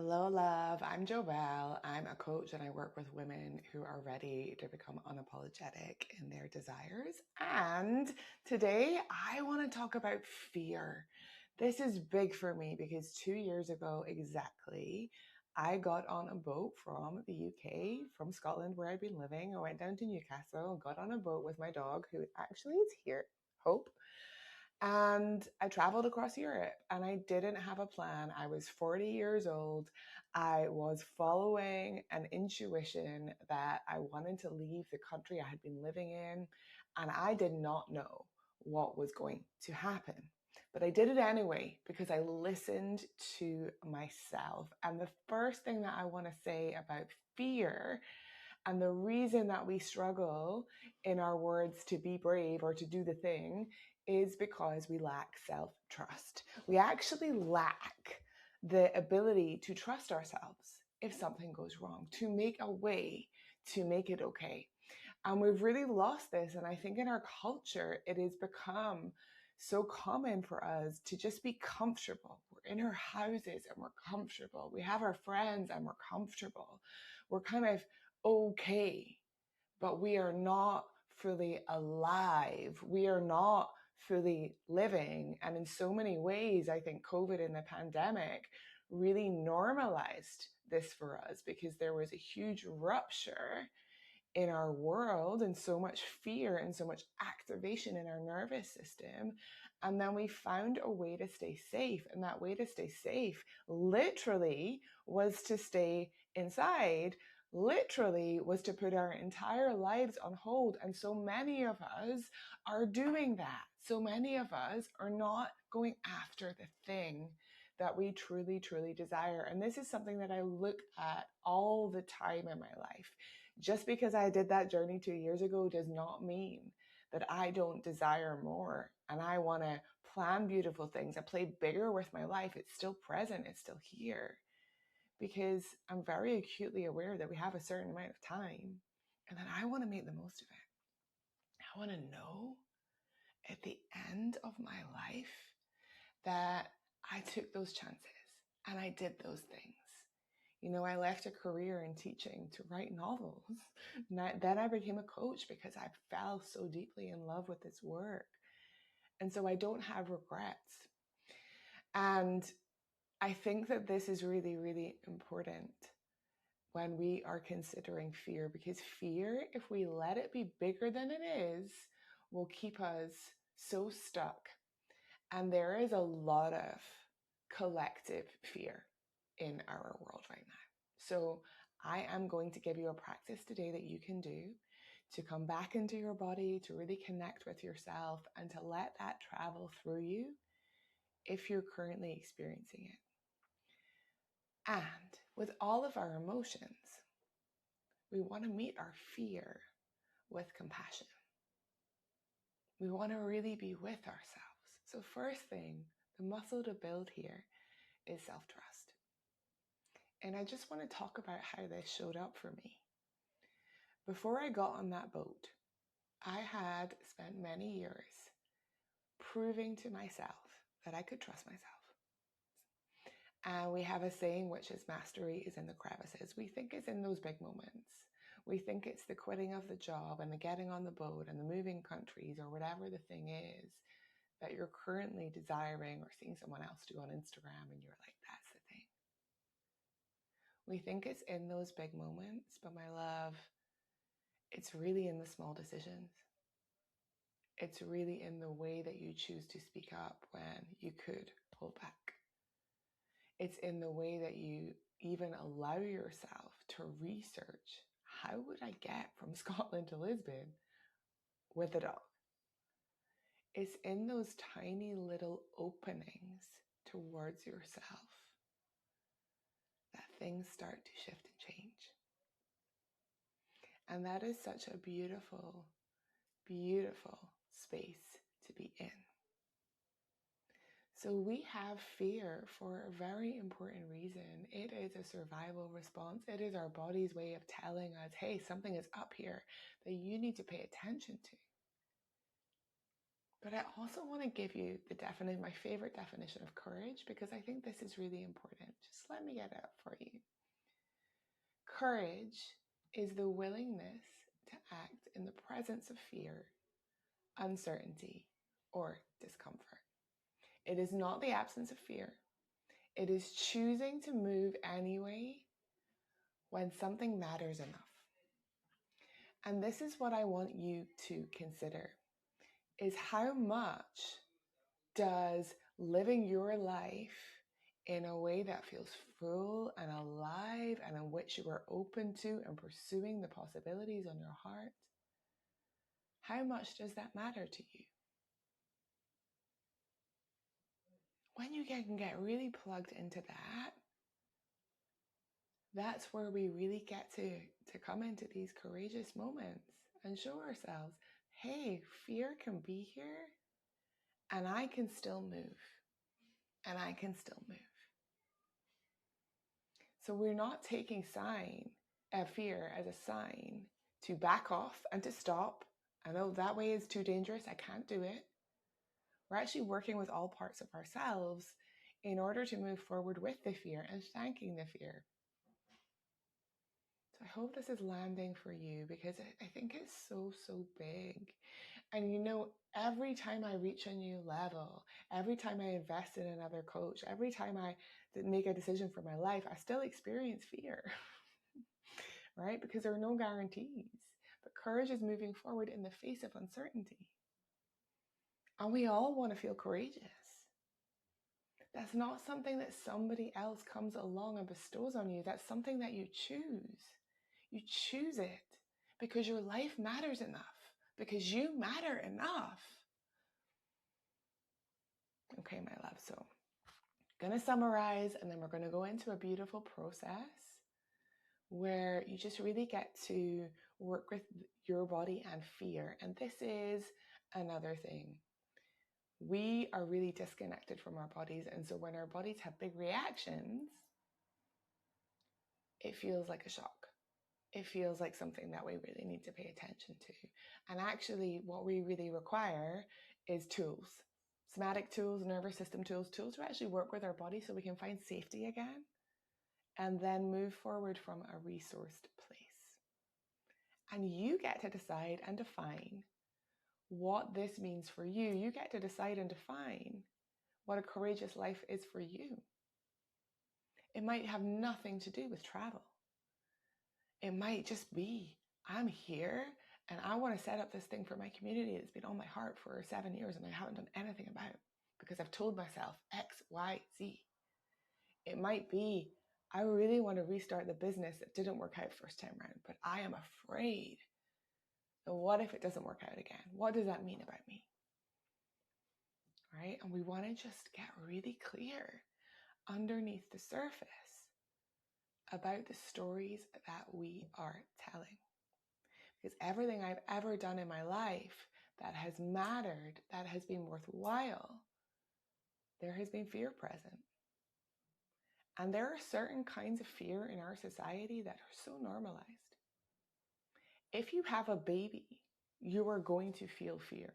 Hello, love. I'm Joelle. I'm a coach and I work with women who are ready to become unapologetic in their desires. And today I want to talk about fear. This is big for me because 2 years ago, exactly, I got on a boat from the UK, from Scotland, where I'd been living. I went down to Newcastle and got on a boat with my dog, who actually is here, Hope. And I traveled across Europe and I didn't have a plan. I was 40 years old. I was following an intuition that I wanted to leave the country I had been living in. And I did not know what was going to happen. But I did it anyway because I listened to myself. And the first thing that I want to say about fear and the reason that we struggle in our words to be brave or to do the thing is because we lack self-trust. We actually lack the ability to trust ourselves if something goes wrong, to make a way to make it okay. And we've really lost this. And I think in our culture, it has become so common for us to just be comfortable. We're in our houses and we're comfortable. We have our friends and we're comfortable. We're kind of okay, but we are not fully alive. We are not fully living. And in so many ways, I think COVID and the pandemic really normalized this for us because there was a huge rupture in our world and so much fear and so much activation in our nervous system. And then we found a way to stay safe. And that way to stay safe literally was to stay inside, literally was to put our entire lives on hold. And so many of us are doing that. So many of us are not going after the thing that we truly, truly desire. And this is something that I look at all the time in my life. Just because I did that journey 2 years ago does not mean that I don't desire more and I want to plan beautiful things. I play bigger with my life. It's still present. It's still here because I'm very acutely aware that we have a certain amount of time and that I want to make the most of it. I want to know at the end of my life that I took those chances and I did those things. You know, I left a career in teaching to write novels. Then I became a coach because I fell so deeply in love with this work. And so I don't have regrets. And I think that this is really, really important when we are considering fear, because fear, if we let it be bigger than it is, will keep us so stuck. And there is a lot of collective fear in our world right now. So I am going to give you a practice today that you can do to come back into your body, to really connect with yourself and to let that travel through you if you're currently experiencing it. And with all of our emotions, we want to meet our fear with compassion. We want to really be with ourselves. So first thing, the muscle to build here is self-trust. And I just want to talk about how this showed up for me. Before I got on that boat, I had spent many years proving to myself that I could trust myself. And we have a saying, which is mastery is in the crevices. We think it's in those big moments. We think it's the quitting of the job and the getting on the boat and the moving countries or whatever the thing is that you're currently desiring or seeing someone else do on Instagram and you're like, that's the thing. We think it's in those big moments, but my love, it's really in the small decisions. It's really in the way that you choose to speak up when you could hold back. It's in the way that you even allow yourself to research, how would I get from Scotland to Lisbon with a dog? It's in those tiny little openings towards yourself that things start to shift and change. And that is such a beautiful, beautiful space to be in. So we have fear for a very important reason. It is a survival response. It is our body's way of telling us, hey, something is up here that you need to pay attention to. But I also want to give you my favorite definition of courage, because I think this is really important. Just let me get it up for you. Courage is the willingness to act in the presence of fear, uncertainty, or discomfort. It is not the absence of fear. It is choosing to move anyway when something matters enough. And this is what I want you to consider, is how much does living your life in a way that feels full and alive and in which you are open to and pursuing the possibilities on your heart, how much does that matter to you? When you can get really plugged into that, that's where we really get to come into these courageous moments and show ourselves, hey, fear can be here and I can still move. And I can still move. So we're not taking fear as a sign to back off and to stop. I know that way is too dangerous. I can't do it. We're actually working with all parts of ourselves in order to move forward with the fear and thanking the fear. So I hope this is landing for you, because I think it's so, so big. And every time I reach a new level, every time I invest in another coach, every time I make a decision for my life, I still experience fear, right? Because there are no guarantees. But courage is moving forward in the face of uncertainty. And we all want to feel courageous. That's not something that somebody else comes along and bestows on you. That's something that you choose. You choose it because your life matters enough, because you matter enough. Okay, my love, so I'm going to summarize, and then we're going to go into a beautiful process where you just really get to work with your body and fear. And this is another thing. We are really disconnected from our bodies. And so when our bodies have big reactions, it feels like a shock. It feels like something that we really need to pay attention to. And actually, what we really require is tools. Somatic tools, nervous system tools to actually work with our body so we can find safety again and then move forward from a resourced place. And you get to decide and define what this means for you. You get to decide and define what a courageous life is for you. It might have nothing to do with travel. It might just be, I'm here and I want to set up this thing for my community that's been on my heart for 7 years and I haven't done anything about it because I've told myself X, Y, Z. It might be, I really want to restart the business that didn't work out first time round, but I am afraid. And what if it doesn't work out again? What does that mean about me? Right? And we want to just get really clear underneath the surface about the stories that we are telling. Because everything I've ever done in my life that has mattered, that has been worthwhile, there has been fear present. And there are certain kinds of fear in our society that are so normalized. If you have a baby, you are going to feel fear.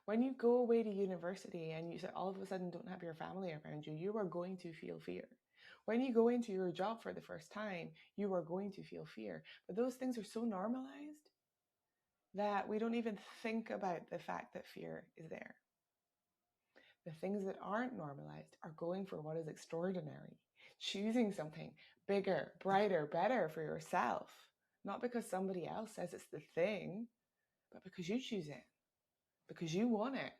When you go away to university and you all of a sudden don't have your family around you, you are going to feel fear. When you go into your job for the first time, you are going to feel fear. But those things are so normalized that we don't even think about the fact that fear is there. The things that aren't normalized are going for what is extraordinary, choosing something bigger, brighter, better for yourself, not because somebody else says it's the thing, but because you choose it, because you want it,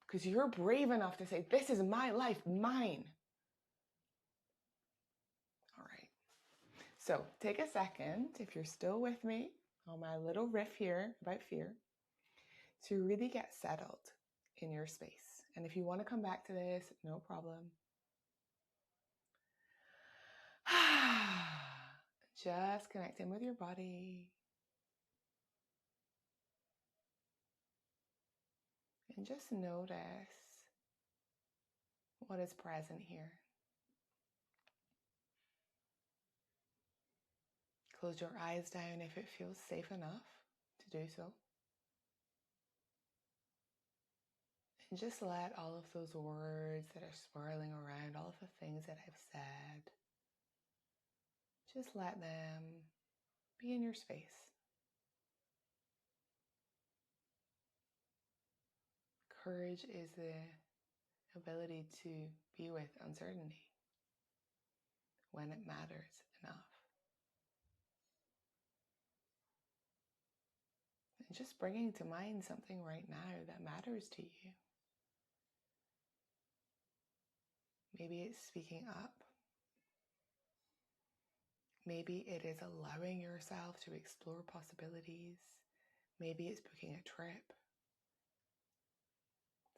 because you're brave enough to say, this is my life, mine. All right. So take a second, if you're still with me on my little riff here about fear, to really get settled in your space. And if you want to come back to this, no problem. Just connect in with your body. And just notice what is present here. Close your eyes down if it feels safe enough to do so. And just let all of those words that are swirling around, all of the things that I've said, just let them be in your space. Courage is the ability to be with uncertainty when it matters enough. And just bringing to mind something right now that matters to you. Maybe it's speaking up. Maybe it is allowing yourself to explore possibilities. Maybe it's booking a trip.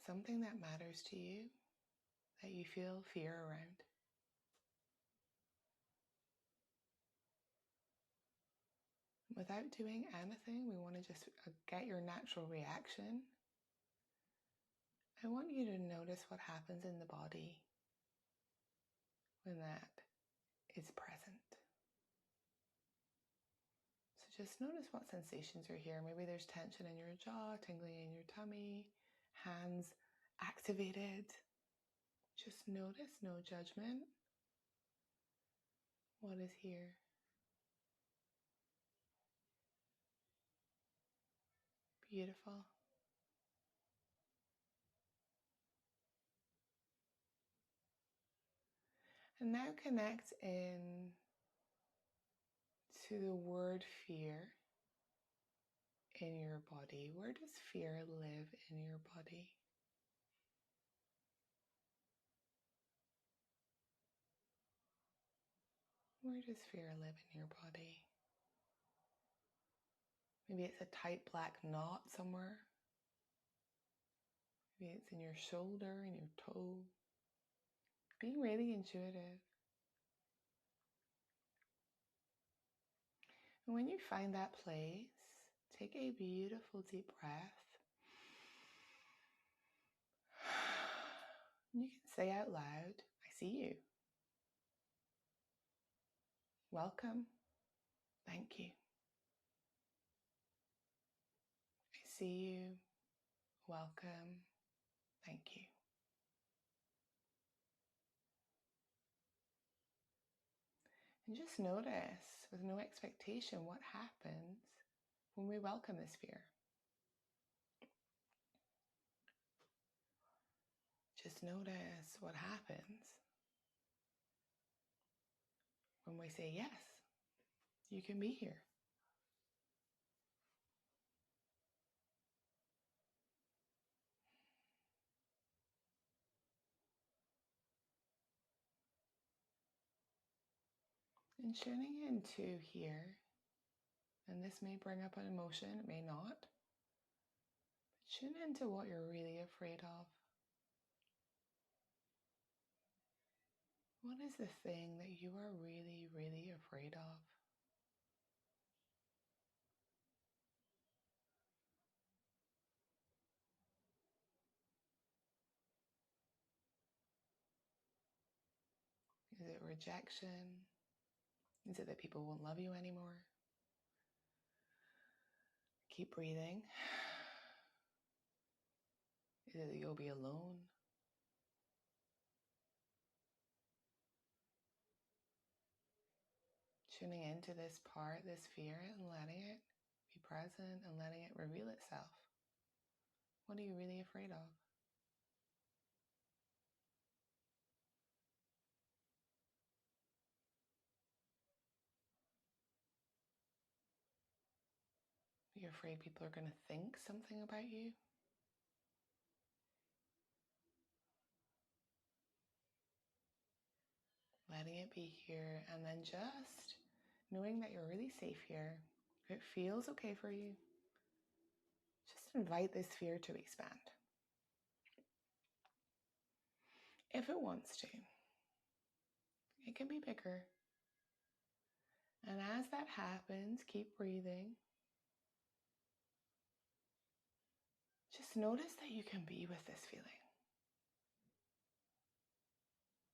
Something that matters to you, that you feel fear around. Without doing anything, we want to just get your natural reaction. I want you to notice what happens in the body when that is present. So just notice what sensations are here. Maybe there's tension in your jaw, tingling in your tummy, hands activated. Just notice, no judgment. What is here? Beautiful. And now connect in to the word fear in your body. Where does fear live in your body? Where does fear live in your body? Maybe it's a tight black knot somewhere. Maybe it's in your shoulder, in your toe. Being really intuitive. And when you find that place, take a beautiful deep breath. And you can say out loud, I see you. Welcome. Thank you. I see you. Welcome. Thank you. And just notice, with no expectation, what happens when we welcome this fear. Just notice what happens when we say, yes, you can be here. And tuning into here, and this may bring up an emotion, it may not, but tune into what you're really afraid of. What is the thing that you are really, really afraid of? Is it rejection? Is it that people won't love you anymore? Keep breathing. Is it that you'll be alone? Tuning into this part, this fear, and letting it be present and letting it reveal itself. What are you really afraid of? You're afraid people are going to think something about you? Letting it be here, and then just knowing that you're really safe here. If it feels okay for you, just invite this fear to expand. If it wants to, it can be bigger. And as that happens, keep breathing. Just notice that you can be with this feeling.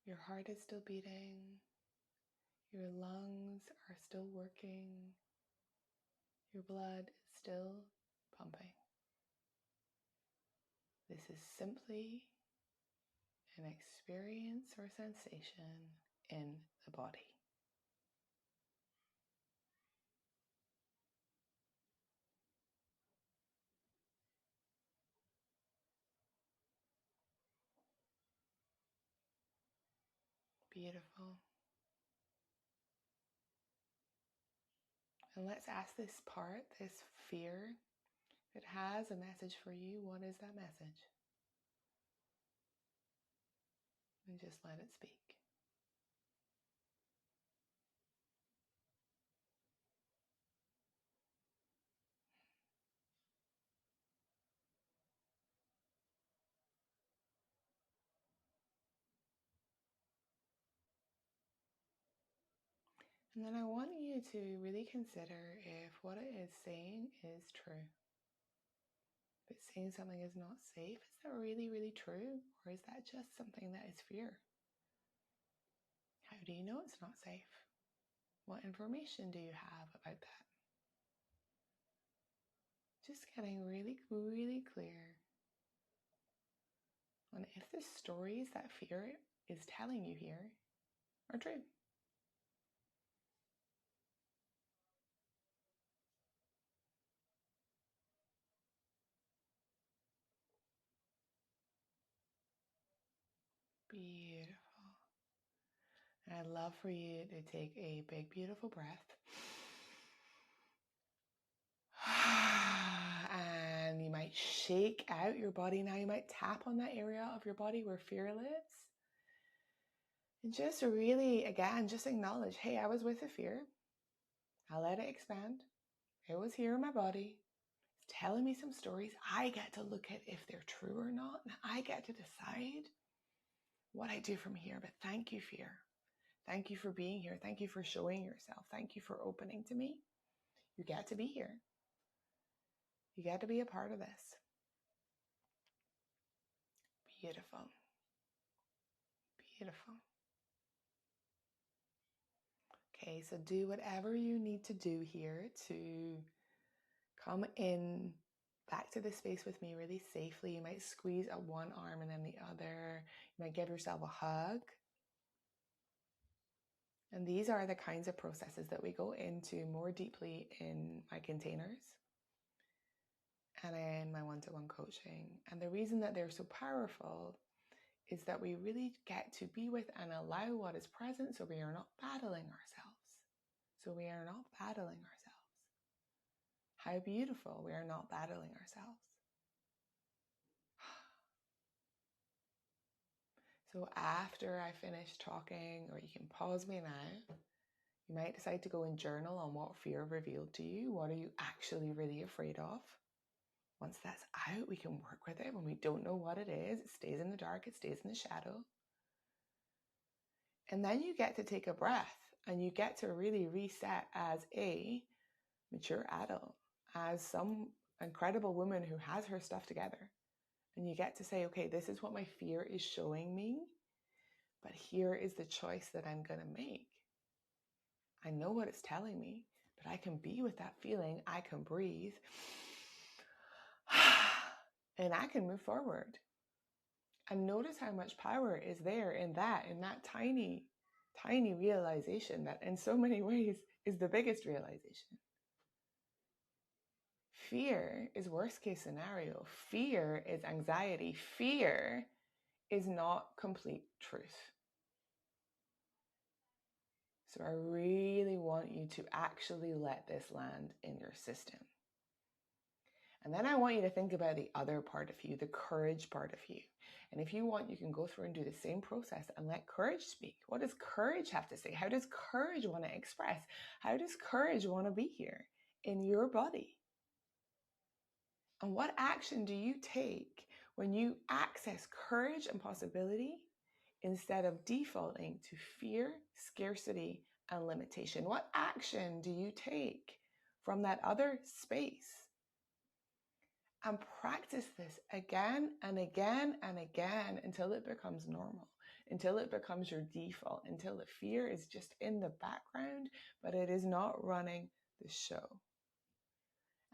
Your heart is still beating. Your lungs are still working. Your blood is still pumping. This is simply an experience or sensation in the body. Beautiful. And let's ask this part, this fear that has a message for you. What is that message? And just let it speak. And then I want you to really consider if what it is saying is true. If it's saying something is not safe, is that really, really true? Or is that just something that is fear? How do you know it's not safe? What information do you have about that? Just getting really, really clear on if the stories that fear is telling you here are true. Beautiful. And I'd love for you to take a big, beautiful breath. And you might shake out your body now. You might tap on that area of your body where fear lives. And just really, again, just acknowledge, hey, I was with the fear. I let it expand. It was here in my body. It's telling me some stories. I get to look at if they're true or not. And I get to decide what I do from here. But thank you, fear. Thank you for being here. Thank you for showing yourself. Thank you for opening to me. You get to be here. You get to be a part of this. Beautiful. Beautiful. Okay, so do whatever you need to do here to come in back to the space with me really safely. You might squeeze at one arm and then the other. You might give yourself a hug. And these are the kinds of processes that we go into more deeply in my containers and in my one-to-one coaching. And the reason that they're so powerful is that we really get to be with and allow what is present, so we are not battling ourselves. How beautiful, we are not battling ourselves. So after I finish talking, or you can pause me now, you might decide to go and journal on what fear revealed to you. What are you actually really afraid of? Once that's out, we can work with it. When we don't know what it is, it stays in the dark, it stays in the shadow. And then you get to take a breath and you get to really reset as a mature adult, as some incredible woman who has her stuff together. And you get to say, okay, this is what my fear is showing me, but here is the choice that I'm going to make. I know what it's telling me, but I can be with that feeling. I can breathe. And I can move forward. And notice how much power is there in that tiny, tiny realization that in so many ways is the biggest realization. Fear is worst case scenario. Fear is anxiety. Fear is not complete truth. So I really want you to actually let this land in your system. And then I want you to think about the other part of you, the courage part of you. And if you want, you can go through and do the same process and let courage speak. What does courage have to say? How does courage want to express? How does courage want to be here in your body? And what action do you take when you access courage and possibility instead of defaulting to fear, scarcity, and limitation? What action do you take from that other space? And practice this again and again and again until it becomes normal, until it becomes your default, until the fear is just in the background, but it is not running the show.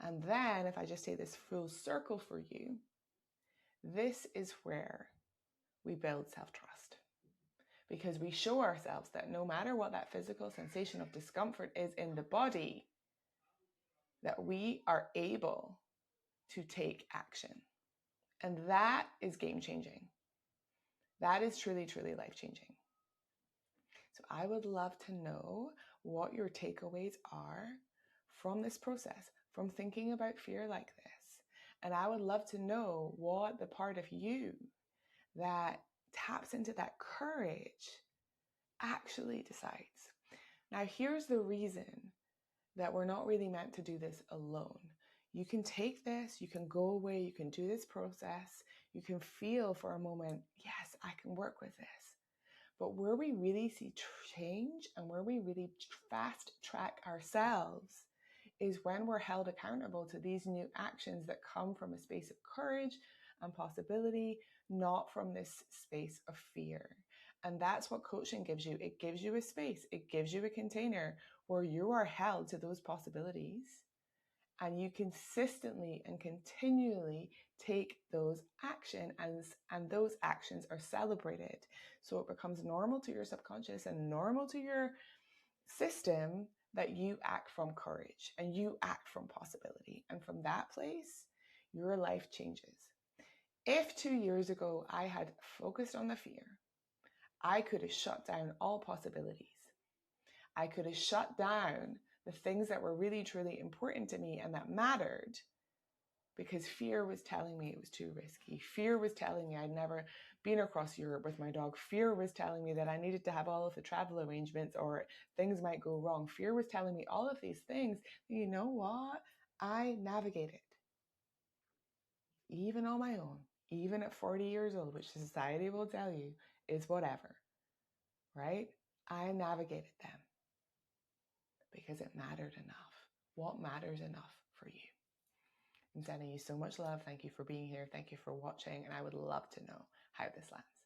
And then if I just say this full circle for you, This is where we build self-trust, because we show ourselves that no matter what that physical sensation of discomfort is in the body, that we are able to take action. And that is game changing. That is truly, truly life changing. So I would love to know what your takeaways are from this process, from thinking about fear like this. And I would love to know what the part of you that taps into that courage actually decides. Now, here's the reason that we're not really meant to do this alone. You can take this, you can go away, you can do this process, you can feel for a moment, yes, I can work with this. But where we really see change and where we really fast track ourselves is when we're held accountable to these new actions that come from a space of courage and possibility, not from this space of fear. And that's what coaching gives you. It gives you a space, it gives you a container where you are held to those possibilities, and you consistently and continually take those actions, and those actions are celebrated. So it becomes normal to your subconscious and normal to your system that you act from courage and you act from possibility. And from that place, your life changes. If 2 years ago I had focused on the fear, I could have shut down all possibilities. I could have shut down the things that were really, truly important to me and that mattered, because fear was telling me it was too risky. Fear was telling me I'd never been across Europe with my dog. Fear was telling me that I needed to have all of the travel arrangements or things might go wrong. Fear was telling me all of these things. You know what? I navigated, even on my own, even at 40 years old, which society will tell you is whatever, right? I navigated them because it mattered enough. What matters enough for you? I'm sending you so much love. Thank you for being here. Thank you for watching. And I would love to know how this lands.